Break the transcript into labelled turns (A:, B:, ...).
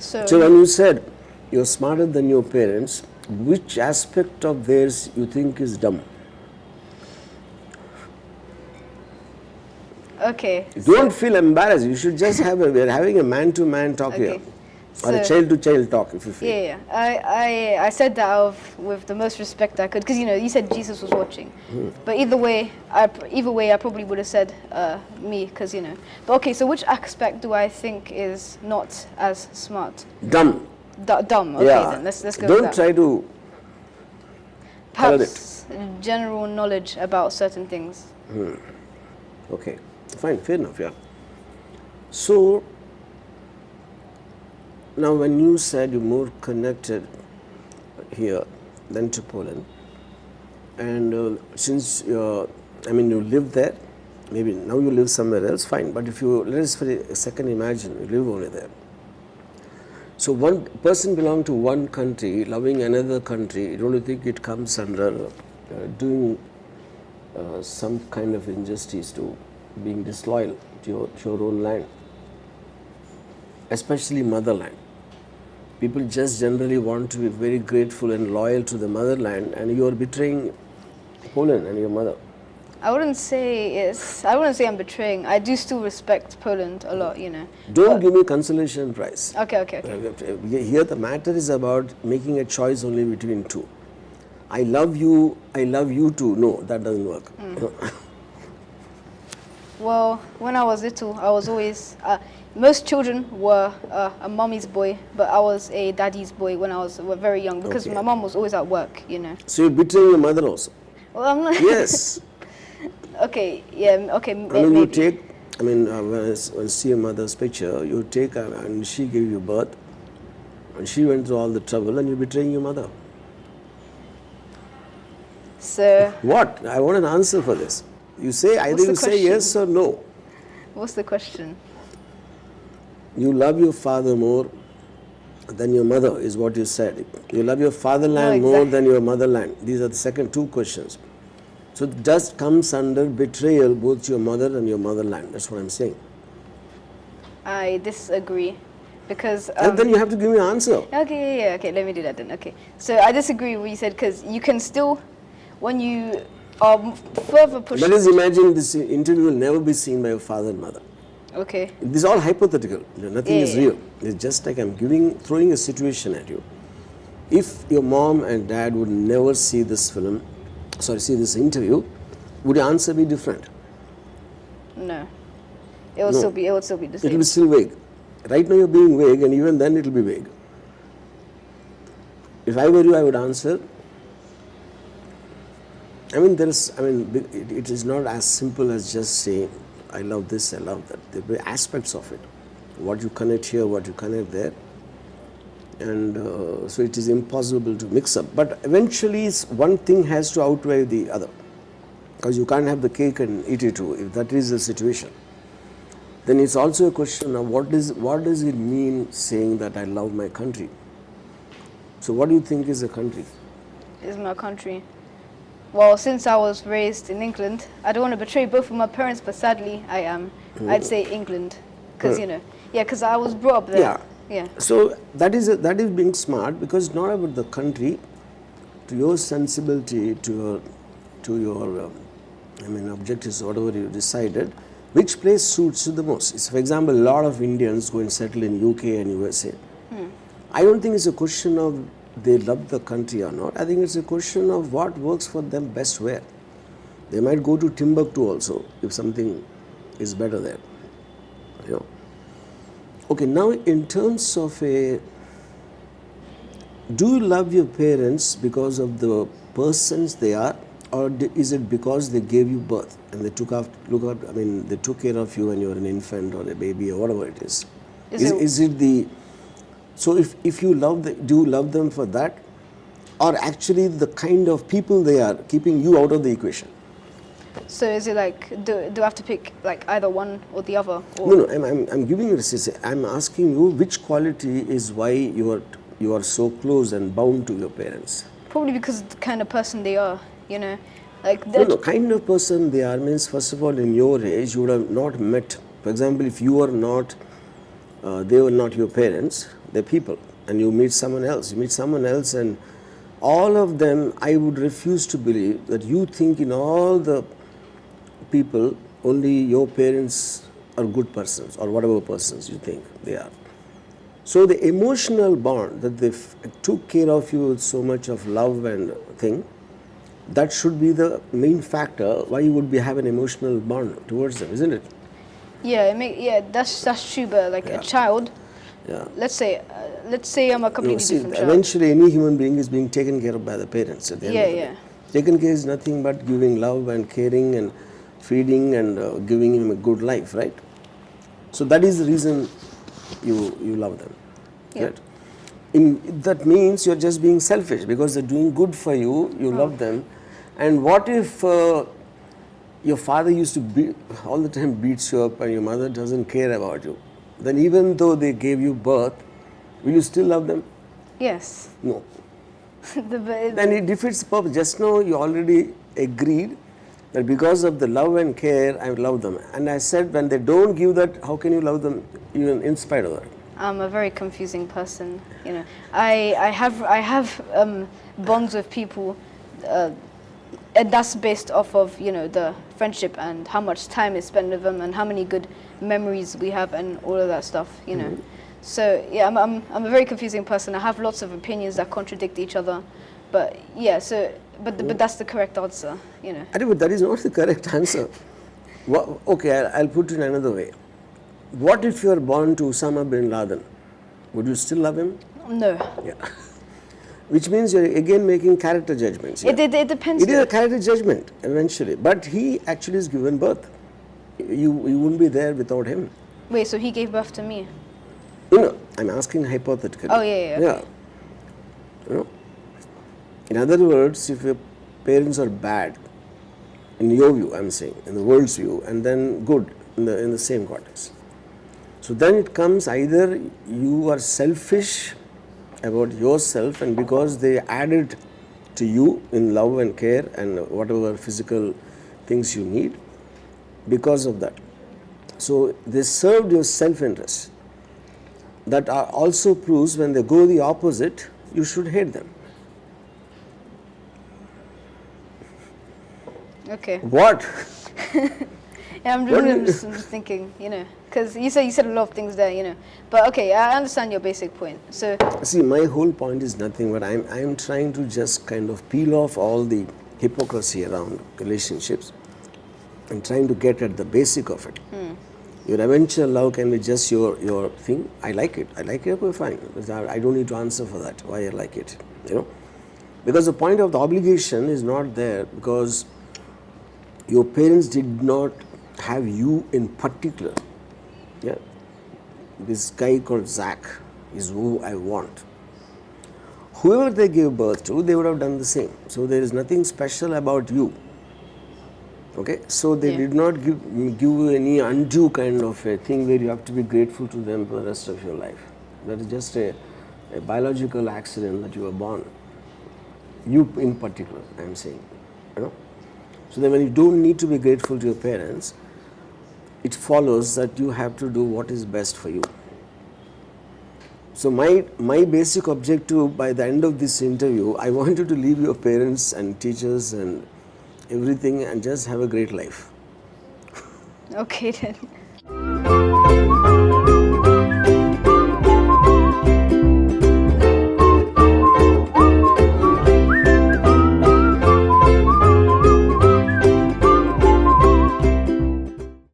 A: So when you said you're smarter than your parents, which aspect of theirs you think is dumb?
B: Okay.
A: Don't feel embarrassed. You should just we're having a man-to-man talk here. Or a child-to-child talk, if you feel.
B: Yeah. I said that with the most respect I could, because you said Jesus was watching. But either way, I probably would have said me, because But okay, so which aspect do I think is not as smart?
A: Dumb.
B: Dumb. Okay, then let's go.
A: Don't
B: with that.
A: try to.
B: Perhaps general knowledge about certain things.
A: Okay, fine, fair enough. Yeah. So. Now, when you said you're more connected here than to Poland, and since you live there, maybe now you live somewhere else, fine. But if you, let us for a second imagine you live only there. So one person belonging to one country, loving another country, don't you think it comes under doing some kind of injustice to being disloyal to your own land, especially motherland? People just generally want to be very grateful and loyal to the motherland, and you are betraying Poland and your mother.
B: I wouldn't say I'm betraying. I do still respect Poland a lot,
A: Don't give me consolation prize.
B: Okay.
A: Here the matter is about making a choice only between two. I love you too. No, that doesn't work.
B: Well, when I was little, I was always... most children were a mommy's boy, but I was a daddy's boy when I was very young, because my mom was always at work,
A: So you're betraying your mother also?
B: Well, I'm not...
A: Yes.
B: Okay, yeah, okay,
A: when you take, when I see your mother's picture, you take and she gave you birth, and she went through all the trouble, and you're betraying your mother.
B: So...
A: What? I want an answer for this. You say, either you say yes or no.
B: What's the question?
A: You love your father more than your mother, is what you said. You love your fatherland more than your motherland. These are the second two questions. So it just comes under betrayal, both your mother and your motherland. That's what I'm saying.
B: I disagree, because...
A: and then you have to give me an answer.
B: Okay, okay, let me do that then. Okay, so I disagree with what you said, because you can still, when you are further pushed...
A: Let us imagine this interview will never be seen by your father and mother.
B: Okay.
A: This is all hypothetical. Nothing is real. It's just like I'm throwing a situation at you. If your mom and dad would never see this this interview, would your answer be different?
B: No. It would still be the same.
A: It will be still vague. Right now you're being vague, and even then it will be vague. If I were you, I would answer. It is not as simple as just saying, I love this, I love that. There will be aspects of it. What you connect here, what you connect there. And so it is impossible to mix up. But eventually one thing has to outweigh the other. Because you can't have the cake and eat it too, if that is the situation. Then it's also a question of what does it mean saying that I love my country? So what do you think is a country?
B: Is my country? Well, since I was raised in England, I don't want to betray both of my parents, but sadly I am. I'd say England, because because I was brought up there. Yeah. So
A: that is being smart, because it's not about the country, to your sensibility, to your objectives, whatever you decided, which place suits you the most. So for example, a lot of Indians go and settle in UK and USA. I don't think it's a question of they love the country or not. I think it's a question of what works for them best where. They might go to Timbuktu also if something is better there. Okay, now in terms of do you love your parents because of the persons they are, or is it because they gave you birth and they took care of you when you were an infant or a baby or whatever it is? Is it the... So if you do you love them for that, or actually the kind of people they are keeping you out of the equation?
B: So is it like, do I have to pick like either one or the other? Or?
A: No, I'm giving you I'm asking you which quality is why you are so close and bound to your parents.
B: Probably because of the kind of person they are, like.
A: No, kind of person they are means, first of all, in your age you would have not met. For example, if you are not they were not your parents, they're people, and you meet someone else. You meet someone else, and all of them, I would refuse to believe that you think in all the people, only your parents are good persons, or whatever persons you think they are. So the emotional bond that they took care of you with so much of love and thing, that should be the main factor why you would be have an emotional bond towards them, isn't it?
B: Yeah, that's true. But like a child, let's say I'm a completely different child.
A: Eventually any human being is being taken care of by the parents at the end of the day. Taken care is nothing but giving love and caring and feeding and giving him a good life, right? So that is the reason you love them. Right? That means you're just being selfish because they're doing good for you, you love them. And what if your father used to all the time beats you up and your mother doesn't care about you? Then even though they gave you birth, will you still love them?
B: Yes.
A: No. Then it defeats the purpose. Just now you already agreed that because of the love and care, I love them. And I said when they don't give that, how can you love them even in spite of that?
B: I'm a very confusing person. You know, I have bonds with people, and that's based off of the friendship and how much time is spent with them and how many good memories we have and all of that stuff. So yeah, I'm a very confusing person. I have lots of opinions that contradict each other, but yeah. But that's the correct answer.
A: But that is not the correct answer. Okay, I'll put it in another way. What if you are born to Osama bin Laden? Would you still love him?
B: No.
A: Yeah. Which means you're again making character judgments.
B: It depends.
A: It is a character judgment eventually, but he actually is given birth. You wouldn't be there without him.
B: Wait, so he gave birth to me?
A: No, I'm asking hypothetically.
B: Oh yeah.
A: In other words, if your parents are bad, in your view, I'm saying, in the world's view, and then good in the same context. So then it comes either you are selfish about yourself, and because they added to you in love and care and whatever physical things you need, because of that. So they served your self-interest. That also proves when they go the opposite, you should hate them.
B: Okay.
A: What?
B: Yeah, I'm just thinking, because you said a lot of things there, But okay, I understand your basic point. So
A: see, my whole point is nothing but I'm trying to just kind of peel off all the hypocrisy around relationships and trying to get at the basic of it. Your eventual love can be just your thing. I like it. Okay, fine. I don't need to answer for that. Why I like it, Because the point of the obligation is not there because your parents did not have you in particular. Yeah. This guy called Zach is who I want. Whoever they gave birth to, they would have done the same. So there is nothing special about you. Okay, so they did not give you any undue kind of a thing where you have to be grateful to them for the rest of your life. That is just a biological accident that you were born. You in particular, I am saying. So then when you don't need to be grateful to your parents, it follows that you have to do what is best for you. So my basic objective by the end of this interview, I want you to leave your parents and teachers and everything and just have a great life.
B: Okay then.